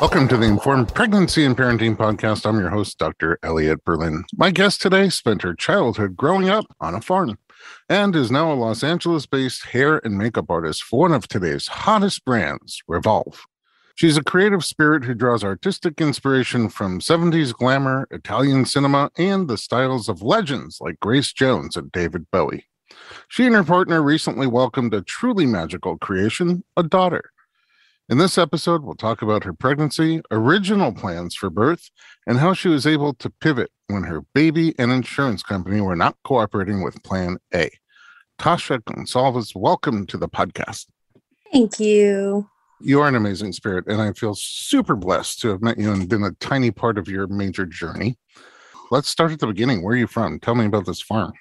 Welcome to the Informed Pregnancy and Parenting Podcast. I'm your host, Dr. Elliot Berlin. My guest today spent her childhood growing up on a farm and is now a Los Angeles-based hair and makeup artist for one of today's hottest brands, Revolve. She's a creative spirit who draws artistic inspiration from 70s glamour, Italian cinema, and the styles of legends like Grace Jones and David Bowie. She and her partner recently welcomed a truly magical creation, a daughter. In this episode, we'll talk about her pregnancy, original plans for birth, and how she was able to pivot when her baby and insurance company were not cooperating with Plan A. Tasha Gonsalves, welcome to the podcast. Thank you. You are an amazing spirit, and I feel super blessed to have met you and been a tiny part of your major journey. Let's start at the beginning. Where are you from? Tell me about this farm.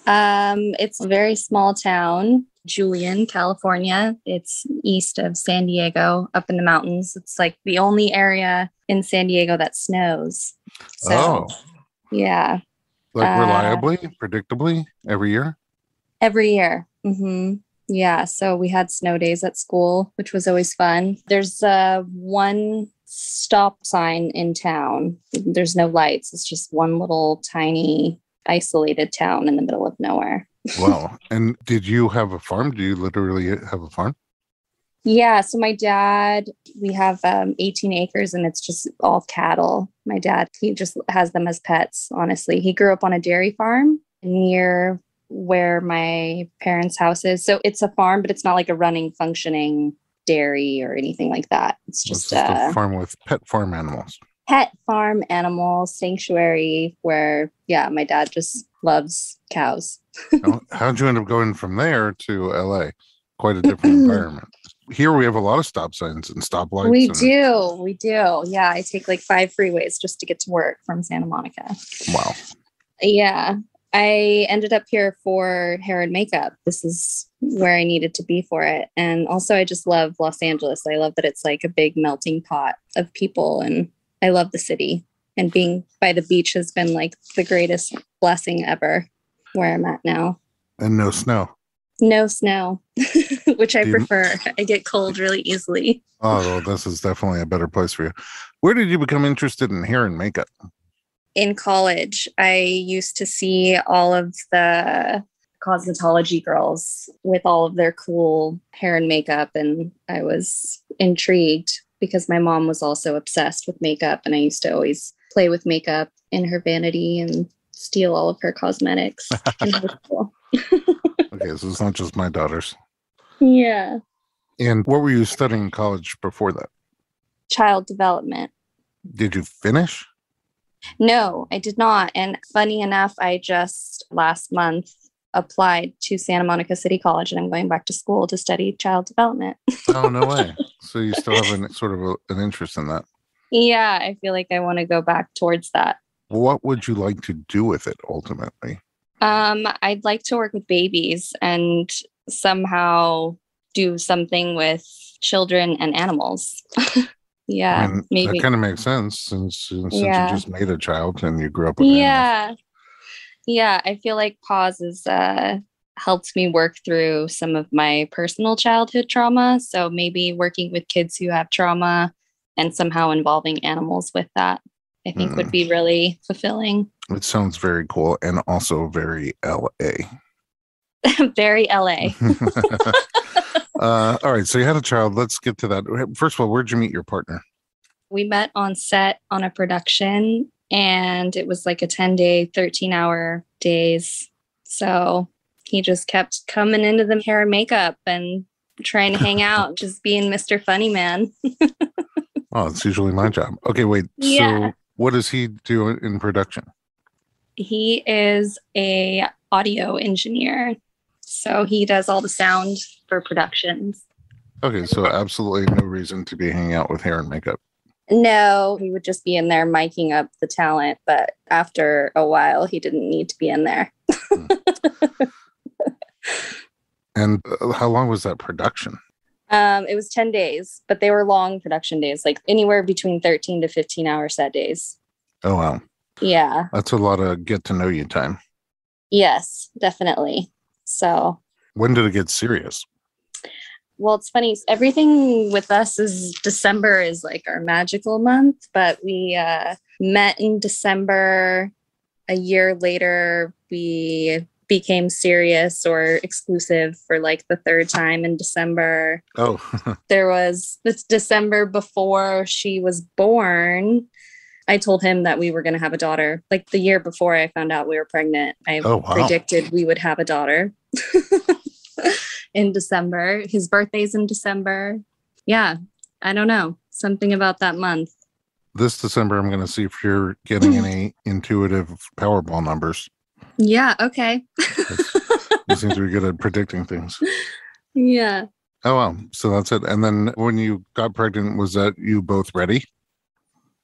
It's a very small town, Julian, California. It's east of San Diego, up in the mountains. It's like the only area in San Diego that snows. So, yeah. Like reliably, predictably, every year? Every year. Mm-hmm. Yeah. So we had snow days at school, which was always fun. There's one stop sign in town. There's no lights. It's just one little tiny isolated town in the middle of nowhere. Wow. And did you have a farm? Do you literally have a farm? Yeah. So my dad, we have 18 acres and it's just all cattle. My dad, he just has them as pets, honestly. He grew up on a dairy farm near where my parents' house is. So it's a farm, but it's not like a running, functioning dairy or anything like that. It's just a farm with pet farm animals. Pet farm animal sanctuary where, my dad just loves cows. How'd you end up going from there to LA? Quite a different environment. Here we have a lot of stop signs and stoplights. We do. Yeah, I take like 5 freeways just to get to work from Santa Monica. Wow. Yeah, I ended up here for hair and makeup. This is where I needed to be for it. And also I just love Los Angeles. I love that it's like a big melting pot of people and I love the city, and being by the beach has been like the greatest blessing ever where I'm at now. And no snow. No snow, which I prefer. I get cold really easily. Oh, well, this is definitely a better place for you. Where did you become interested in hair and makeup? In college, I used to see all of the cosmetology girls with all of their cool hair and makeup, and I was intrigued because my mom was also obsessed with makeup, and I used to always play with makeup in her vanity and steal all of her cosmetics. Okay, so it's not just my daughters. Yeah. And what were you studying in college before that? Child development. Did you finish? No, I did not. And funny enough, I just last month applied to Santa Monica City College, and I'm going back to school to study child development. Oh, no way. So you still have an interest in that? Yeah, I feel like I want to go back towards that. What would you like to do with it ultimately? I'd like to work with babies and somehow do something with children and animals. Yeah, I mean, maybe. That kind of makes sense since you just made a child and you grew up with animals. Yeah, I feel like Pause has helped me work through some of my personal childhood trauma. So maybe working with kids who have trauma and somehow involving animals with that, I think would be really fulfilling. It sounds very cool and also very LA. Very LA. All right, so you had a child. Let's get to that. First of all, where'd you meet your partner? We met on set on a production, and it was like a 10-day, 13-hour days. So he just kept coming into the hair and makeup and trying to hang out, just being Mr. Funny Man. Oh, it's usually my job. Okay, wait. Yeah. So what does he do in production? He is a audio engineer. So he does all the sound for productions. Okay, so absolutely no reason to be hanging out with hair and makeup. No, he would just be in there miking up the talent. But after a while, he didn't need to be in there. And how long was that production? It was 10 days, but they were long production days, like anywhere between 13 to 15-hour set days. Oh, wow. Yeah. That's a lot of get to know you time. Yes, definitely. So. When did it get serious? Well, it's funny. Everything with us is December is like our magical month, but we met in December. A year later, we became serious or exclusive for like the third time in December. Oh, There was this December before she was born. I told him that we were going to have a daughter. Like the year before I found out we were pregnant, I predicted we would have a daughter in December. His birthday's in December. Yeah, I don't know. Something about that month. this December, I'm going to see if you're getting any intuitive Powerball numbers. Yeah, okay. You seem to be good at predicting things. Yeah. Oh, wow. So that's it. And then when you got pregnant, was that you both ready?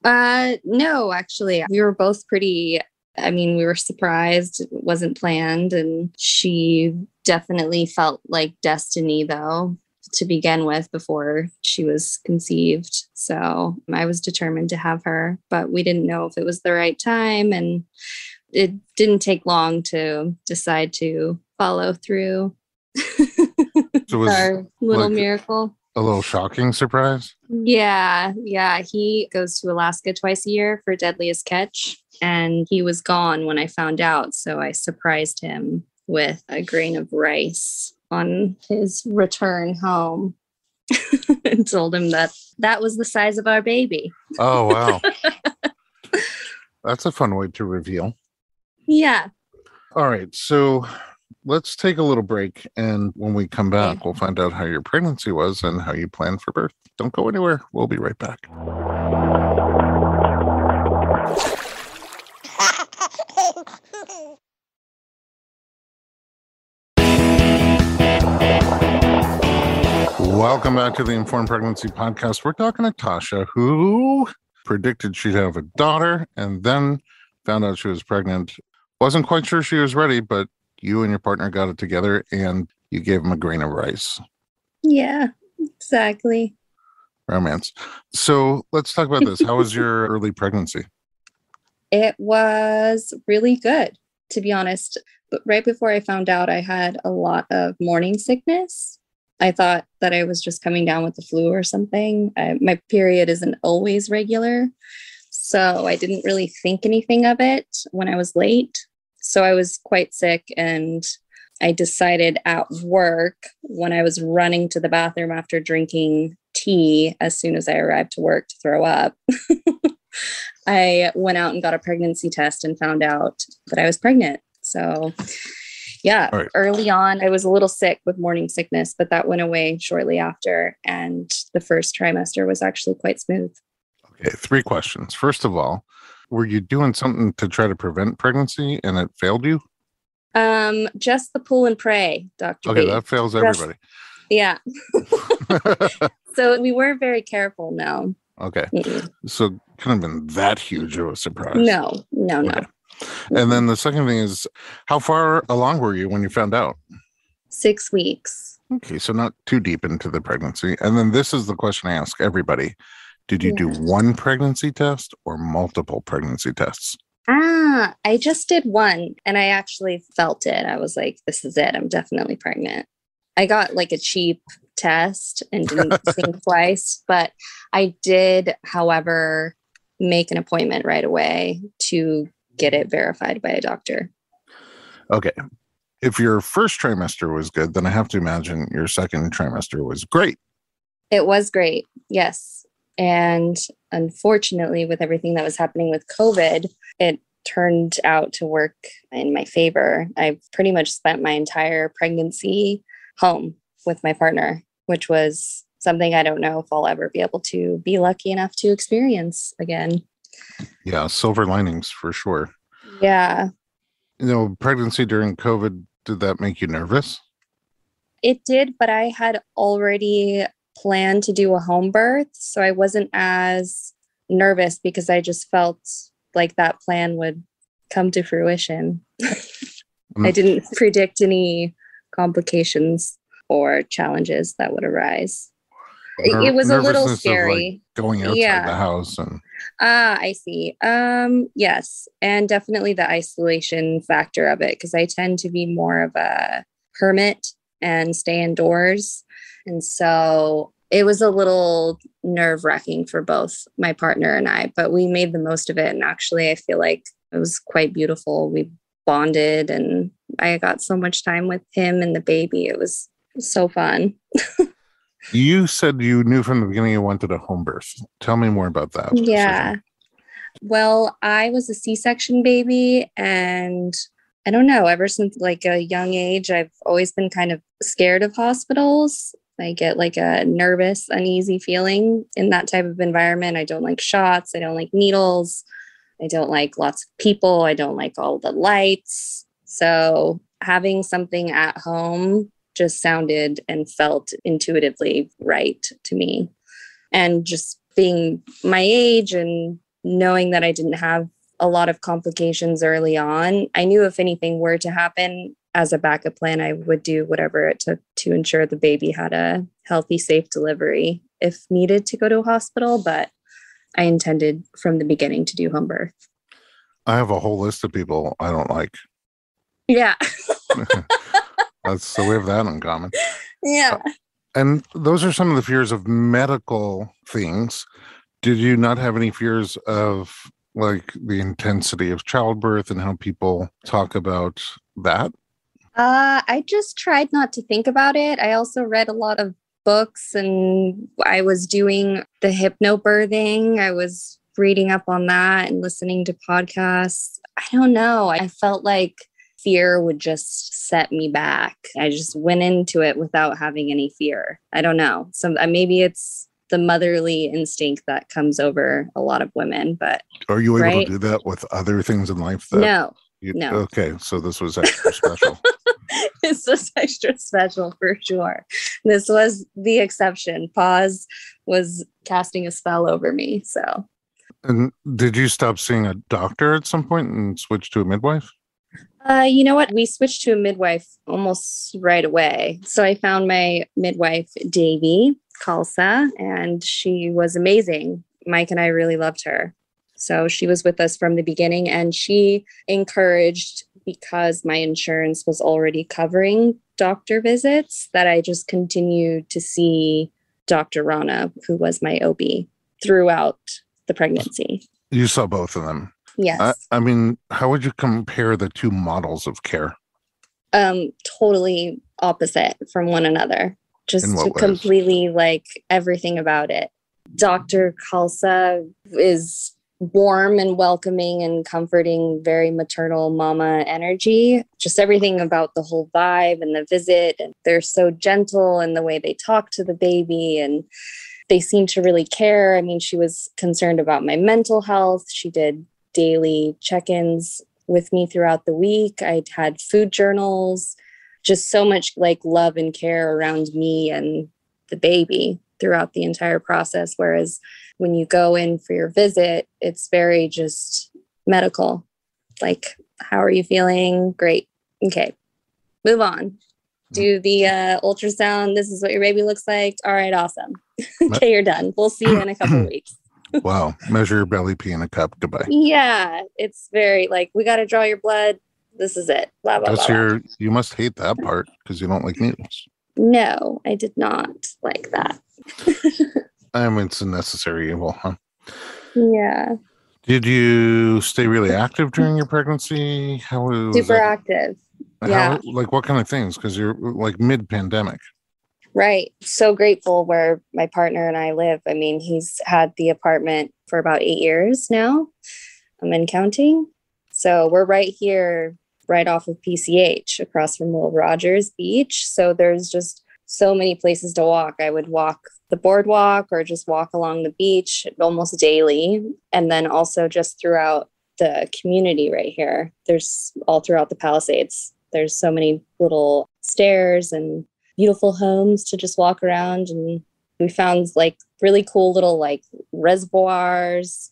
No, actually. We were both we were surprised. It wasn't planned. And she definitely felt like destiny, though, to begin with before she was conceived. So I was determined to have her, but we didn't know if it was the right time. And it didn't take long to decide to follow through. So it was our little miracle. A little shocking surprise? Yeah. He goes to Alaska twice a year for Deadliest Catch, and he was gone when I found out. So I surprised him with a grain of rice on his return home and told him that was the size of our baby. Oh, wow. That's a fun way to reveal. Yeah. All right. So let's take a little break. And when we come back, we'll find out how your pregnancy was and how you plan for birth. Don't go anywhere. We'll be right back. Welcome back to the Informed Pregnancy Podcast. We're talking to Tasha, who predicted she'd have a daughter and then found out she was pregnant. Wasn't quite sure she was ready, but you and your partner got it together and you gave him a grain of rice. Yeah, exactly. Romance. So let's talk about this. How was your early pregnancy? It was really good, to be honest. But right before I found out, I had a lot of morning sickness. I thought that I was just coming down with the flu or something. My period isn't always regular, so I didn't really think anything of it when I was late. So I was quite sick, and I decided at work when I was running to the bathroom after drinking tea as soon as I arrived to work to throw up. I went out and got a pregnancy test and found out that I was pregnant. So yeah, right. Early on, I was a little sick with morning sickness, but that went away shortly after. And the first trimester was actually quite smooth. Okay, 3 questions. First of all, were you doing something to try to prevent pregnancy and it failed you? Just the pull and pray, Dr. Okay, B. that fails everybody. Yeah. So we were very careful now. Okay. So it couldn't have been that huge of a surprise. No. Okay. And then the second thing is, how far along were you when you found out? 6 weeks. Okay, so not too deep into the pregnancy. And then this is the question I ask everybody. Did you do one pregnancy test or multiple pregnancy tests? I just did one, and I actually felt it. I was like, this is it. I'm definitely pregnant. I got like a cheap test and didn't think twice, but I did, however, make an appointment right away to get it verified by a doctor. Okay. If your first trimester was good, then I have to imagine your second trimester was great. It was great. Yes. And unfortunately, with everything that was happening with COVID, it turned out to work in my favor. I pretty much spent my entire pregnancy home with my partner, which was something I don't know if I'll ever be able to be lucky enough to experience again. Yeah, silver linings for sure. Yeah. You know, pregnancy during COVID, did that make you nervous? It did, but I had already planned to do a home birth, so I wasn't as nervous because I just felt like that plan would come to fruition. I didn't predict any complications or challenges that would arise. It was a little scary. Like going outside the house and I see. Yes, and definitely the isolation factor of it, because I tend to be more of a hermit and stay indoors. And so it was a little nerve-wracking for both my partner and I, but we made the most of it. And actually, I feel like it was quite beautiful. We bonded and I got so much time with him and the baby. It was so fun. You said you knew from the beginning you wanted a home birth. Tell me more about that. Yeah. Decision. Well, I was a C-section baby, and I don't know, ever since like a young age, I've always been kind of scared of hospitals. I get like a nervous, uneasy feeling in that type of environment. I don't like shots. I don't like needles. I don't like lots of people. I don't like all the lights. So having something at home just sounded and felt intuitively right to me. And just being my age and knowing that I didn't have a lot of complications early on, I knew if anything were to happen, as a backup plan, I would do whatever it took to ensure the baby had a healthy, safe delivery if needed to go to a hospital. But I intended from the beginning to do home birth. I have a whole list of people I don't like. Yeah. So we have that in common. Yeah. And those are some of the fears of medical things. Did you not have any fears of like the intensity of childbirth and how people talk about that? I just tried not to think about it. I also read a lot of books and I was doing the hypnobirthing. I was reading up on that and listening to podcasts. I don't know. I felt like fear would just set me back. I just went into it without having any fear. I don't know. Maybe it's the motherly instinct that comes over a lot of women, but are you able to do that with other things in life? No. Okay, so this was extra special. This was extra special for sure. This was the exception. Pause was casting a spell over me. So. And did you stop seeing a doctor at some point and switch to a midwife? You know what? We switched to a midwife almost right away. So I found my midwife, Davy Khalsa, and she was amazing. Mike and I really loved her. So she was with us from the beginning, and she encouraged, because my insurance was already covering doctor visits, that I just continued to see Dr. Rana, who was my OB, throughout the pregnancy. You saw both of them. Yes. I mean, how would you compare the two models of care? Totally opposite from one another. Just completely like everything about it. Dr. Khalsa is warm and welcoming and comforting, very maternal mama energy. Just everything about the whole vibe and the visit. And they're so gentle in the way they talk to the baby, and they seem to really care. I mean, she was concerned about my mental health. She did daily check-ins with me throughout the week. I had food journals, just so much like love and care around me and the baby throughout the entire process. Whereas when you go in for your visit, it's very just medical. Like, how are you feeling? Great. Okay. Move on. Do the ultrasound. This is what your baby looks like. All right. Awesome. Okay. You're done. We'll see you in a couple of weeks. Wow. Measure your belly, pee in a cup. Goodbye. Yeah. It's very like, we got to draw your blood. This is it. Blah, blah, blah. You must hate that part because you don't like needles. No, I did not like that. I mean, it's a necessary evil, huh? Yeah. Did you stay really active during your pregnancy? Super active. Yeah. Like what kind of things? Because you're like mid-pandemic. Right. So grateful where my partner and I live. I mean, he's had the apartment for about 8 years now. I'm in counting. So we're right here, right off of PCH, across from Will Rogers Beach. So there's just so many places to walk. I would walk the boardwalk or just walk along the beach almost daily. And then also just throughout the community right here. There's all throughout the Palisades. There's so many little stairs and beautiful homes to just walk around. And we found like really cool little like reservoirs.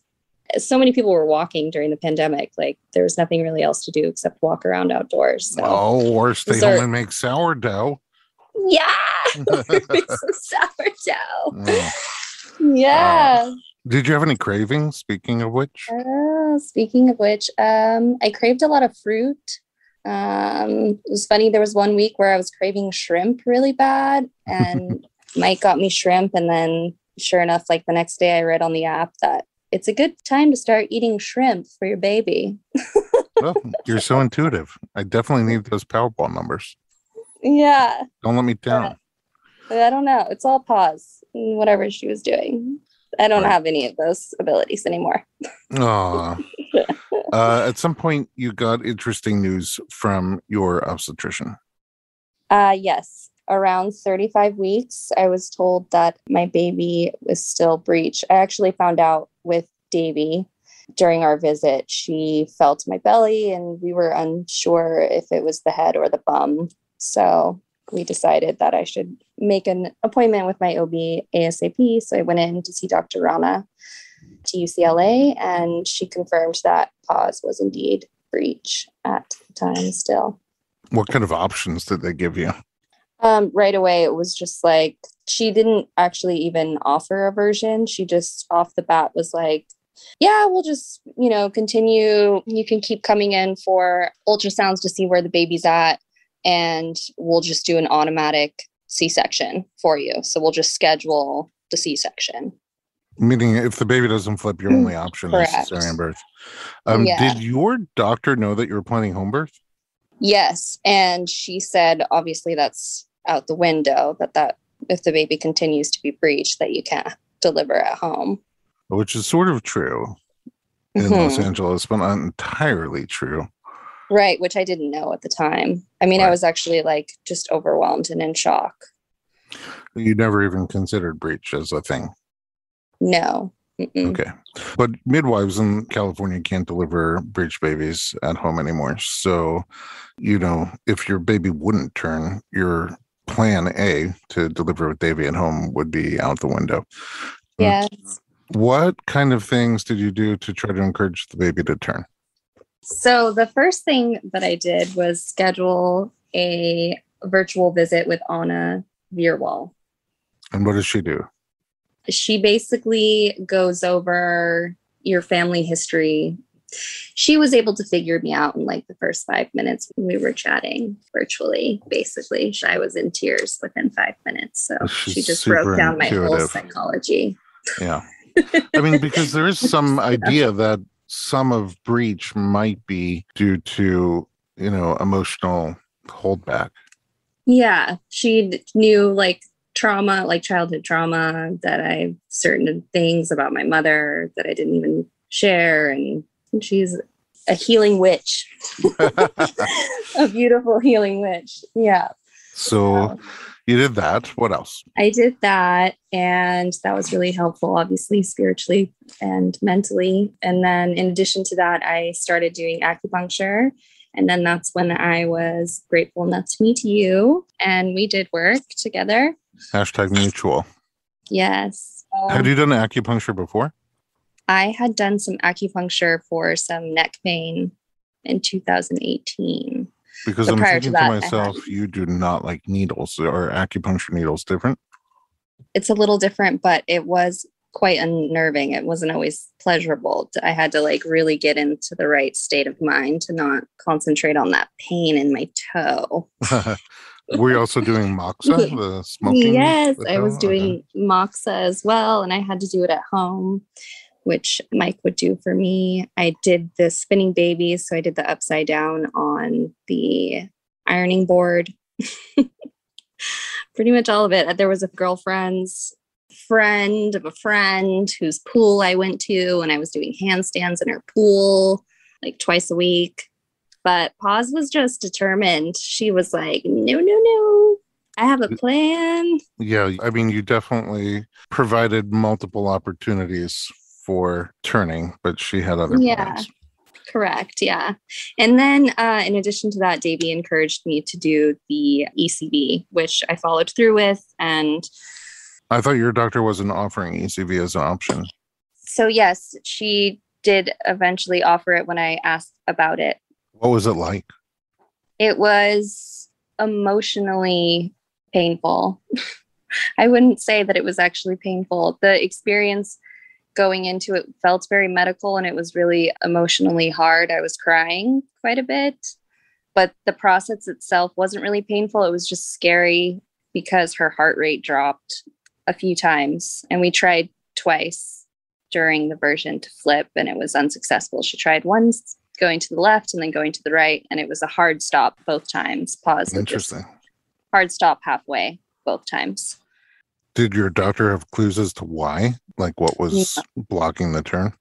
So many people were walking during the pandemic. Like there was nothing really else to do except walk around outdoors. So. Or stay home and make sourdough. Yeah. Make some sourdough. Oh. Yeah. Did you have any cravings, speaking of which? I craved a lot of fruit. It was funny. There was one week where I was craving shrimp really bad. And Mike got me shrimp, and then sure enough, like the next day I read on the app that it's a good time to start eating shrimp for your baby. Well, you're so intuitive. I definitely need those Powerball numbers. Yeah. Don't let me down. I don't know. It's all pause. Whatever she was doing. I don't have any of those abilities anymore. Aw. At some point, you got interesting news from your obstetrician. Yes. Around 35 weeks, I was told that my baby was still breech. I actually found out with Davy during our visit. She felt my belly, and we were unsure if it was the head or the bum. So we decided that I should make an appointment with my OB ASAP. So I went in to see Dr. Rana to UCLA, and she confirmed that pause was indeed breech at the time still. What kind of options did they give you? Right away, it was just like, she didn't actually even offer a version. She just off the bat was like, yeah, we'll just, continue. You can keep coming in for ultrasounds to see where the baby's at, and we'll just do an automatic C-section for you. So we'll just schedule the C-section. Meaning if the baby doesn't flip, your only option is cesarean birth. Did your doctor know that you were planning home birth? Yes. And she said, obviously, that's out the window, that if the baby continues to be breech, that you can't deliver at home. Which is sort of true in Los Angeles, but not entirely true. Right, which I didn't know at the time. I mean, I was actually just overwhelmed and in shock. You never even considered breech as a thing? No. Mm-mm. Okay. But midwives in California can't deliver breech babies at home anymore. So, if your baby wouldn't turn, your plan A to deliver with Davy at home would be out the window. Yes. What kind of things did you do to try to encourage the baby to turn? So the first thing that I did was schedule a virtual visit with Anna Veerwall. And what does she do? She basically goes over your family history. She was able to figure me out in the first 5 minutes when we were chatting virtually. Basically, I was in tears within 5 minutes. So she just broke down my whole psychology. Yeah. I mean, because there is some idea that some of breech might be due to, emotional holdback. Yeah. She knew trauma, childhood trauma, that I certain things about my mother that I didn't even share. And she's a healing witch, a beautiful healing witch. Yeah. So you did that. What else? I did that. And that was really helpful, obviously, spiritually and mentally. And then in addition to that, I started doing acupuncture. And then that's when I was grateful enough to meet you. And we did work together. #mutual. Yes. Had you done acupuncture before? I had done some acupuncture for some neck pain in 2018. Because I'm thinking to myself, you do not like needles. Are acupuncture needles different? It's a little different, but it was quite unnerving. It wasn't always pleasurable. I had to really get into the right state of mind to not concentrate on that pain in my toe. Were you also doing moxa, the smoking? Yes, I was doing moxa as well, and I had to do it at home, which Mike would do for me. I did the spinning babies, so I did the upside down on the ironing board. Pretty much all of it. There was a girlfriend's friend of a friend whose pool I went to, and I was doing handstands in her pool twice a week. But Paz was just determined. She was like, no, I have a plan. Yeah, I mean, you definitely provided multiple opportunities for turning, but she had other plans. Correct. Yeah. And then in addition to that, Davey encouraged me to do the ECV, which I followed through with. And I thought your doctor wasn't offering ECV as an option. So yes, she did eventually offer it when I asked about it. What was it like? It was emotionally painful. I wouldn't say that it was actually painful. The experience going into it felt very medical, and it was really emotionally hard. I was crying quite a bit, but the process itself wasn't really painful. It was just scary because her heart rate dropped a few times. And we tried twice during the version to flip, and it was unsuccessful. She tried once going to the left and then going to the right, and it was a hard stop both times. Pause. Interesting. Hard stop halfway both times. Did your doctor have clues as to why? Like what was blocking the turn?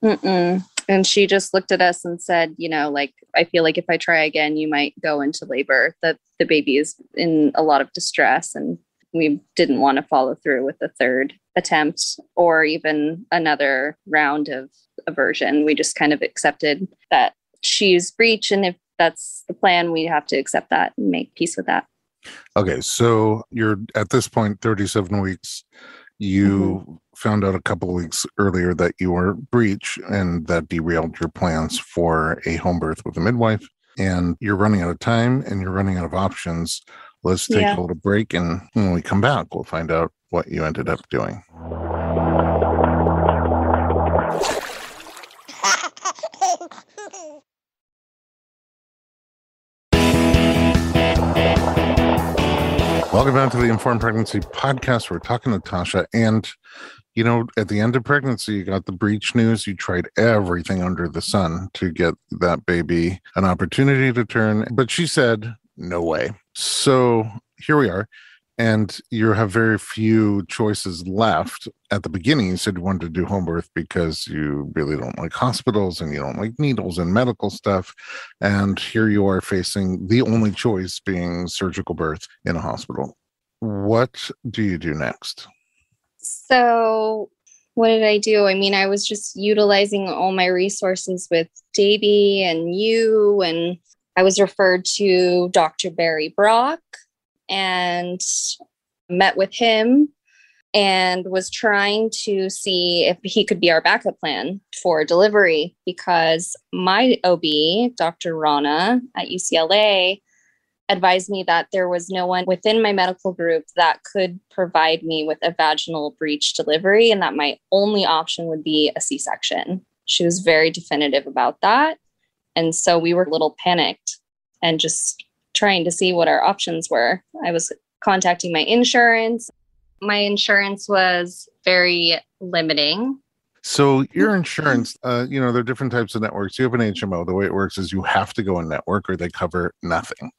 Mm-mm. And she just looked at us and said, like, I feel like if I try again, you might go into labor, that the baby is in a lot of distress. And we didn't want to follow through with the third attempt or even another round of aversion. We just kind of accepted that she's breech. And if that's the plan, we have to accept that and make peace with that. Okay. So you're at this point, 37 weeks. You found out a couple of weeks earlier that you were breech, and that derailed your plans for a home birth with a midwife. And you're running out of time and you're running out of options. Let's take a little break, and when we come back, we'll find out what you ended up doing. Welcome back to the Informed Pregnancy Podcast. We're talking to Tasha, and at the end of pregnancy, you got the breech news. You tried everything under the sun to get that baby an opportunity to turn, but she said, no way. So here we are, and you have very few choices left. At the beginning, you said you wanted to do home birth because you really don't like hospitals and you don't like needles and medical stuff. And here you are facing the only choice being surgical birth in a hospital. What do you do next? So what did I do? I mean, I was just utilizing all my resources with Davey and you, and I was referred to Dr. Barry Brock and met with him and was trying to see if he could be our backup plan for delivery, because my OB, Dr. Rana at UCLA, advised me that there was no one within my medical group that could provide me with a vaginal breech delivery, and that my only option would be a C-section. She was very definitive about that. And so we were a little panicked and just trying to see what our options were. I was contacting my insurance. My insurance was very limiting. So your insurance, there are different types of networks. You have an HMO. The way it works is you have to go in network or they cover nothing.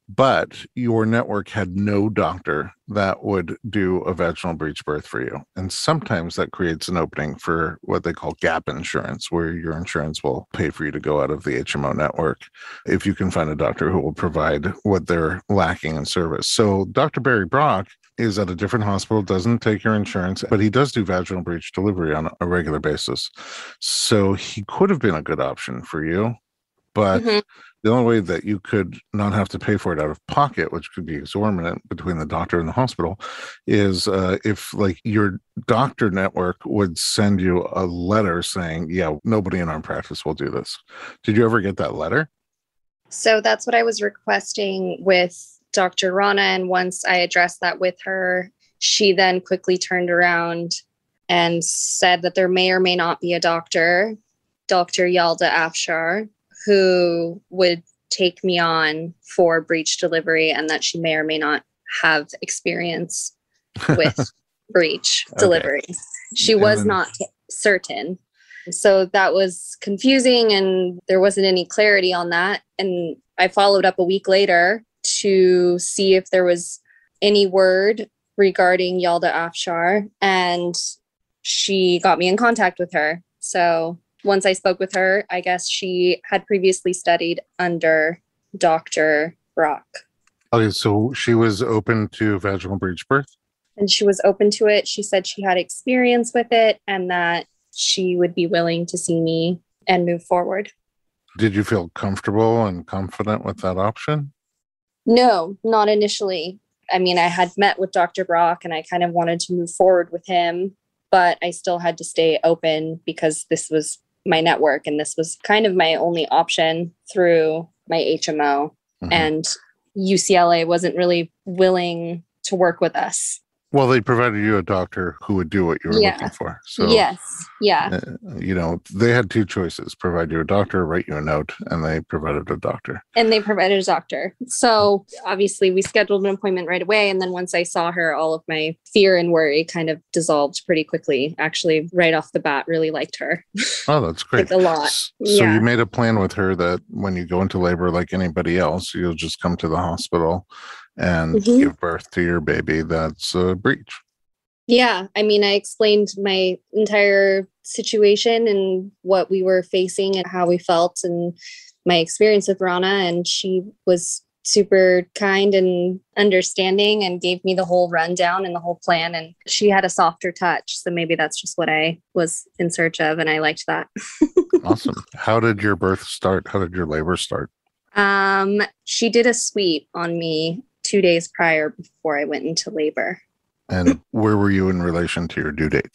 But your network had no doctor that would do a vaginal breech birth for you. And sometimes that creates an opening for what they call gap insurance, where your insurance will pay for you to go out of the HMO network if you can find a doctor who will provide what they're lacking in service. So Dr. Barry Brock is at a different hospital, doesn't take your insurance, but he does do vaginal breech delivery on a regular basis. So he could have been a good option for you, but the only way that you could not have to pay for it out of pocket, which could be exorbitant between the doctor and the hospital, is if like your doctor network would send you a letter saying, yeah, nobody in our practice will do this. Did you ever get that letter? So that's what I was requesting with Dr. Rana. And once I addressed that with her, she then quickly turned around and said that there may or may not be a doctor, Dr. Yalda Afshar, who would take me on for breech delivery, and that she may or may not have experience with breech delivery. She was not certain. So that was confusing, and there wasn't any clarity on that. And I followed up a week later to see if there was any word regarding Yalda Afshar, and she got me in contact with her. So once I spoke with her, I guess she had previously studied under Dr. Brock. Okay, so she was open to vaginal breech birth? And she was open to it. She said she had experience with it and that she would be willing to see me and move forward. Did you feel comfortable and confident with that option? No, not initially. I mean, I had met with Dr. Brock and I kind of wanted to move forward with him, but I still had to stay open because this was my network and this was kind of my only option through my HMO. And UCLA wasn't really willing to work with us. Well, they provided you a doctor who would do what you were looking for. So, Yes. Yeah. They had two choices: provide you a doctor, write you a note, and they provided a doctor. And they provided a doctor. So obviously we scheduled an appointment right away. And then once I saw her, all of my fear and worry kind of dissolved pretty quickly. Actually, right off the bat, really liked her. Oh, that's great. Like a lot. So you made a plan with her that when you go into labor like anybody else, you'll just come to the hospital and give birth to your baby. That's a breech. Yeah. I mean, I explained my entire situation and what we were facing and how we felt and my experience with Rana. And she was super kind and understanding and gave me the whole rundown and the whole plan. And she had a softer touch. So maybe that's just what I was in search of. And I liked that. Awesome. How did your birth start? How did your labor start? She did a sweep on me 2 days prior before I went into labor. And where were you in relation to your due date?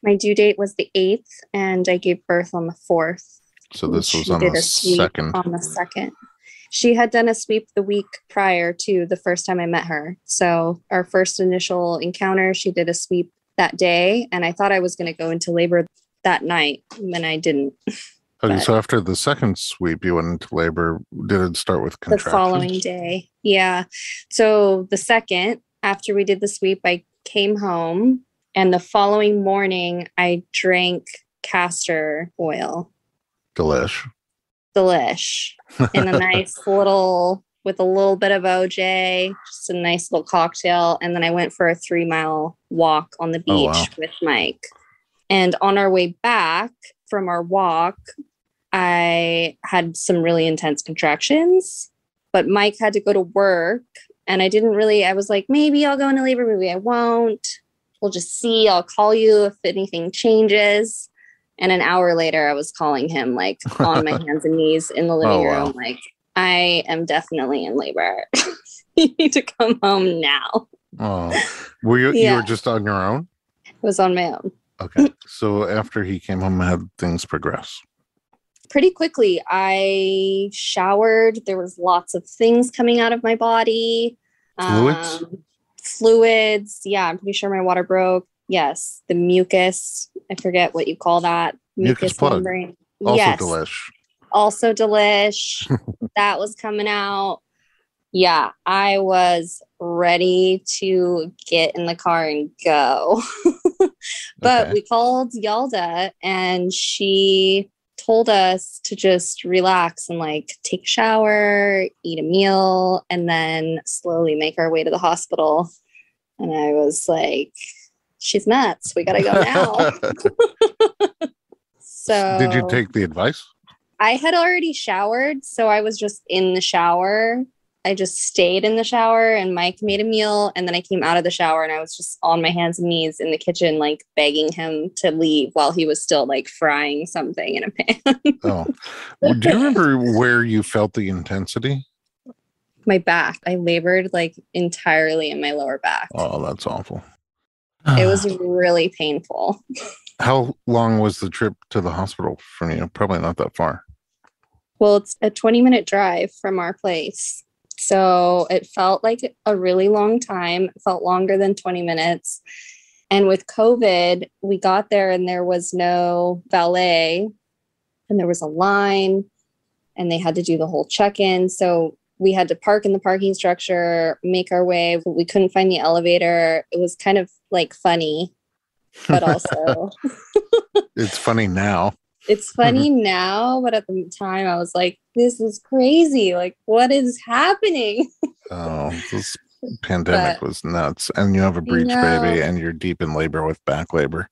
My due date was the 8th and I gave birth on the 4th. So this was on the 2nd. On the 2nd. She had done a sweep the week prior to the first time I met her. So our first initial encounter, she did a sweep that day. And I thought I was going to go into labor that night. And I didn't. Okay, so after the second sweep, you went into labor. Did it start with contractions? The following day. Yeah. So the second, after we did the sweep, I came home. And the following morning, I drank castor oil. Delish. In a nice little, with a little bit of OJ, just a nice little cocktail. And then I went for a 3-mile walk on the beach with Mike. And on our way back from our walk, I had some really intense contractions, but Mike had to go to work. And I was like, maybe I'll go into labor, maybe I won't. We'll just see. I'll call you if anything changes. And an hour later, I was calling him like on my hands and knees in the living room. Like, I am definitely in labor. You need to come home now. Oh, you were just on your own? I was on my own. Okay. So after he came home, how did things progress? Pretty quickly. I showered. There was lots of things coming out of my body. Fluids. Yeah, I'm pretty sure my water broke. Yes. The mucus. I forget what you call that. Mucus plug. Membrane. Also delish. That was coming out. Yeah, I was ready to get in the car and go. But we called Yalda and she told us to just relax and like take a shower, eat a meal, and then slowly make our way to the hospital. And I was like, she's nuts. We got to go now. So did you take the advice? I had already showered. So I was just in the shower. I just stayed in the shower and Mike made a meal. And then I came out of the shower and I was just on my hands and knees in the kitchen, like begging him to leave while he was still like frying something in a pan. Oh, do you remember where you felt the intensity? My back. I labored like entirely in my lower back. Oh, that's awful. It was really painful. How long was the trip to the hospital from you? Probably not that far. Well, it's a 20-minute drive from our place. So it felt like a really long time. It felt longer than 20 minutes. And with COVID, we got there and there was no valet and there was a line and they had to do the whole check-in. So we had to park in the parking structure, make our way. We couldn't find the elevator. It was kind of like funny, but also it's funny now. It's funny now, but at the time I was like, this is crazy. Like, what is happening? Oh, this pandemic was nuts. And you have a breech baby and you're deep in labor with back labor.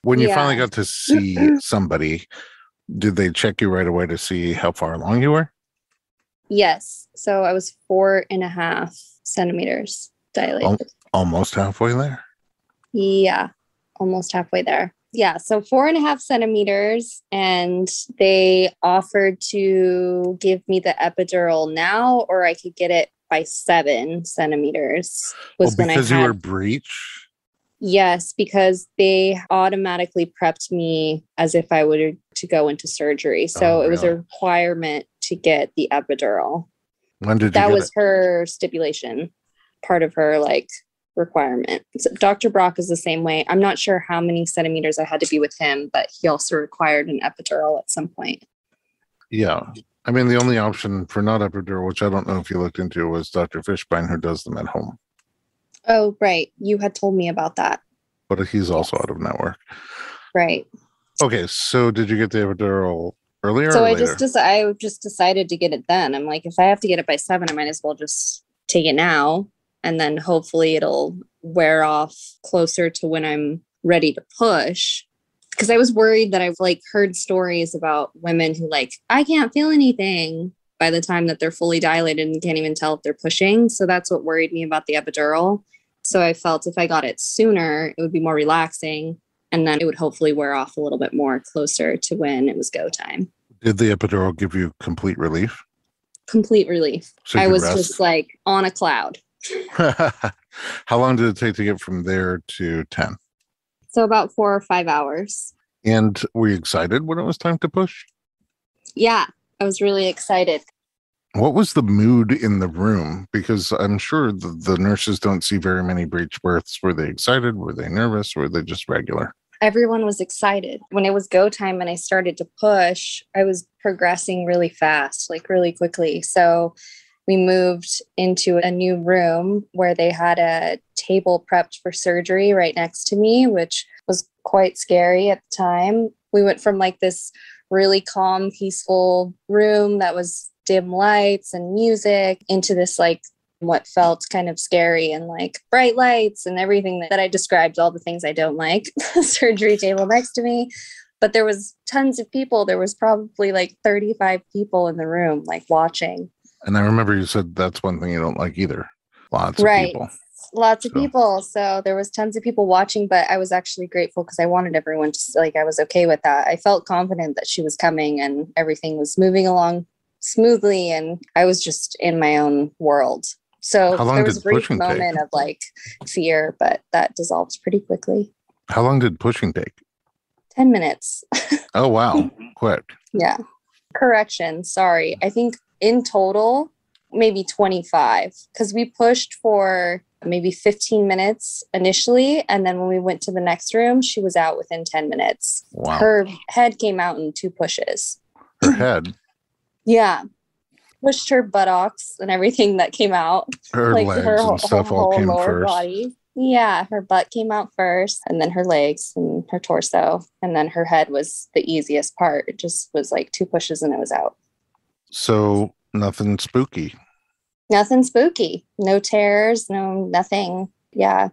When you finally got to see somebody, did they check you right away to see how far along you were? Yes. So I was 4.5 centimeters dilated. Almost halfway there? Yeah, almost halfway there. Yeah, so 4.5 centimeters, and they offered to give me the epidural now, or I could get it by 7 centimeters. Because you were breech? Yes, because they automatically prepped me as if I were to go into surgery. So it was a requirement to get the epidural. When did you that get was it? Her stipulation, part of her like requirement. So Dr. Brock is the same way. I'm not sure how many centimeters I had to be with him, but he also required an epidural at some point. Yeah. I mean, the only option for not epidural, which I don't know if you looked into, was Dr. Fishbein, who does them at home. Oh, right. You had told me about that. But he's also out of network. Right. Okay, so did you get the epidural earlier So or I later? just decided to get it then. I'm like, if I have to get it by 7, I might as well just take it now. And then hopefully it'll wear off closer to when I'm ready to push. Because I was worried that I've like heard stories about women who like, I can't feel anything by the time that they're fully dilated and can't even tell if they're pushing. So that's what worried me about the epidural. So I felt if I got it sooner, it would be more relaxing. And then it would hopefully wear off a little bit more closer to when it was go time. Did the epidural give you complete relief? Complete relief. So I was rest? just like on a cloud. How long did it take to get from there to 10? So about 4 or 5 hours. And were you excited when it was time to push? Yeah, I was really excited. What was the mood in the room? Because I'm sure the nurses don't see very many breech births. Were they excited? Were they nervous? Were they just regular? Everyone was excited. When it was go time and I started to push, I was progressing really fast, like really quickly. So we moved into a new room where they had a table prepped for surgery right next to me, which was quite scary at the time. We went from like this really calm, peaceful room that was dim lights and music into this like what felt kind of scary and like bright lights and everything that I described, all the things I don't like, the surgery table next to me. But there was tons of people. There was probably like 35 people in the room, like watching. And I remember you said that's one thing you don't like either. Lots of people. Lots of people. So there was tons of people watching, but I was actually grateful because I wanted everyone to like, I was okay with that. I felt confident that she was coming and everything was moving along smoothly. And I was just in my own world. So there was a brief moment of like fear, but that dissolved pretty quickly. How long did pushing take? 10 minutes. Oh, wow. Quick. Yeah. Correction. Sorry. I think in total, maybe 25, because we pushed for maybe 15 minutes initially. And then when we went to the next room, she was out within 10 minutes. Wow. Her head came out in 2 pushes. Her head? Yeah. Pushed her buttocks and everything that came out. Her like legs and stuff all came first. Body. Yeah, her butt came out first, and then her legs and her torso. And then her head was the easiest part. It just was like 2 pushes and it was out. So nothing spooky. Nothing spooky. No tears, nothing. Yeah.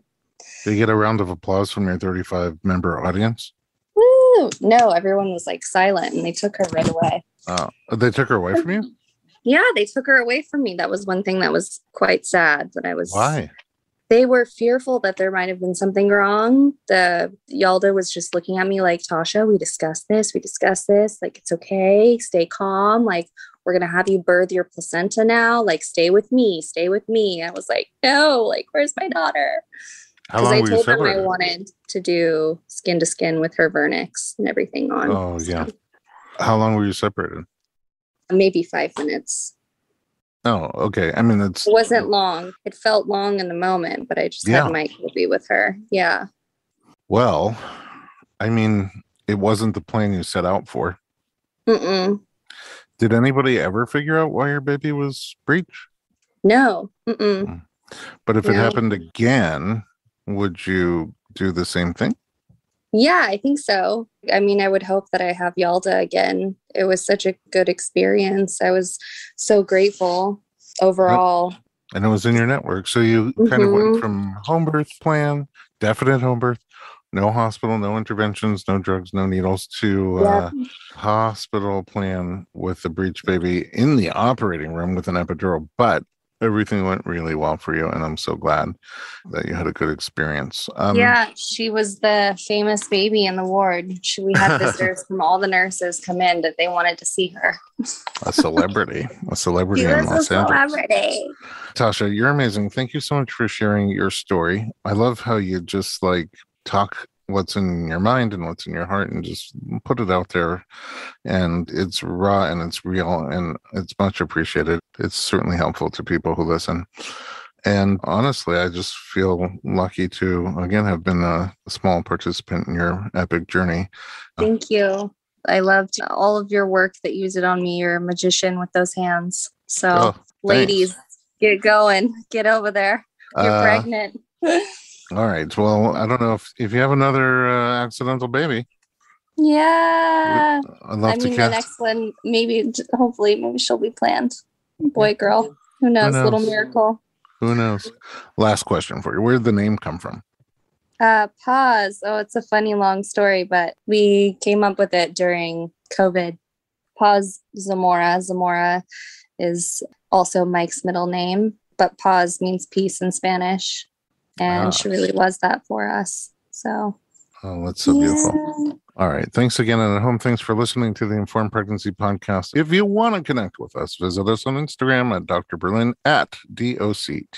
Did you get a round of applause from your 35-member audience? Woo! No, everyone was like silent and they took her right away. They took her away from you? Yeah, they took her away from me. That was one thing that was quite sad. That I was. Why? They were fearful that there might have been something wrong. The Yalda was just looking at me like, Tasha, we discussed this. Like, it's okay. Stay calm. Like, we're going to have you birth your placenta now. Like, stay with me. I was like, no, like, where's my daughter? Because I told them I wanted to do skin to skin with her vernix and everything on. Oh, yeah. How long were you separated? Maybe 5 minutes. Oh, okay. I mean, it wasn't long. It felt long in the moment, but I just had Michael be with her. Yeah. Well, I mean, it wasn't the plan you set out for. Mm-mm. Did anybody ever figure out why your baby was breech? No. Mm-mm. But if it happened again, would you do the same thing? Yeah, I think so. I mean, I would hope that I have Yalda again. It was such a good experience. I was so grateful overall. And it was in your network. So you kind of went from home birth plan, definite home birth, no hospital, no interventions, no drugs, no needles, to hospital plan with the breech baby in the operating room with an epidural. But everything went really well for you, and I'm so glad that you had a good experience. Yeah, she was the famous baby in the ward. We had visitors from all the nurses come in that they wanted to see her. A celebrity in Los Angeles. Tasha, you're amazing. Thank you so much for sharing your story. I love how you just like talk what's in your mind and what's in your heart and just put it out there, and it's raw and it's real and it's much appreciated. It's certainly helpful to people who listen. And honestly, I just feel lucky to, again, have been a small participant in your epic journey. Thank you. I loved all of your work that you did on me. You're a magician with those hands. So, ladies, get going. Get over there. You're pregnant. All right. Well, I don't know if you have another accidental baby. Yeah. I'd love to the next one, hopefully she'll be planned. Boy, girl. Who knows? Little miracle. Who knows? Last question for you. Where did the name come from? Pause. Oh, it's a funny long story, but we came up with it during COVID. Pause Zamora. Zamora is also Mike's middle name, but pause means peace in Spanish. And she really was that for us. So. Oh, that's so beautiful. All right. Thanks again. And at home, thanks for listening to the Informed Pregnancy Podcast. If you want to connect with us, visit us on Instagram at Dr. Berlin at DoctorBerlin.